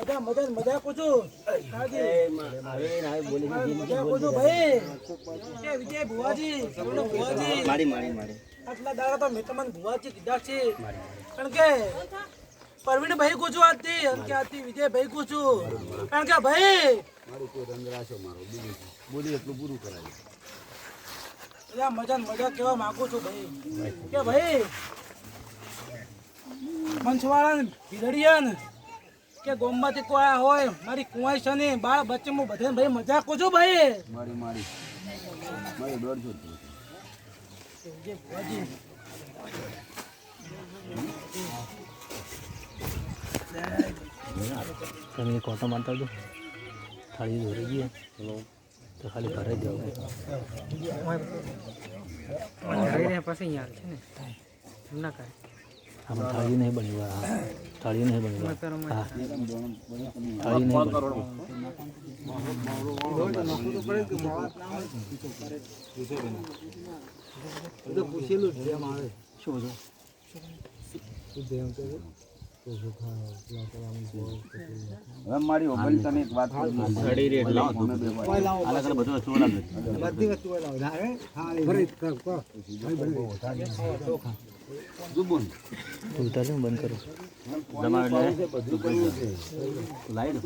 મજા પૂછું મજા પૂછું ભાઈ કે વિજય ભુવાજી સરોનો ભુવાજી આટલા દાડા તો મેં તમને ભુવાજી કીધા છે કારણ કે પરવીન ભાઈ પૂછું આજથી અને કે આજથી વિજય ભાઈ પૂછું કારણ કે ભાઈ બોલી એટલું પૂરું કરાય મજા કેવા માંગુ છું ભાઈ કે ભાઈ મંચવાળા ભીલડિયા કે ગોમમાંથી કોઈ આયા હોય મારી કુંવાઈ છે ને બાળ બચ્ચે હું બધે ભાઈ મજા કરું છું ભાઈ મારી 150 તમે એક ઓટો મારતા દો થાળી ધોરી ગઈ તો ખાલી ઘરે જ જાવ પછી યાર છે ને ના કરે આમાં થાળી નહીં બની થાળી નહીં બની હા થાળી નહીં પૂછેલું છે મારે શું બધું હવે મારી ઓબલ તને એક વાત કરું ઘડી રેટ લાવ અલગ અલગ બધું વસ્તુ લાવ બધી વસ્તુ લાવ ધારે ખાલી ભરી કર જુબુન ઉતાર બંધ કરો તમારે લાઈટ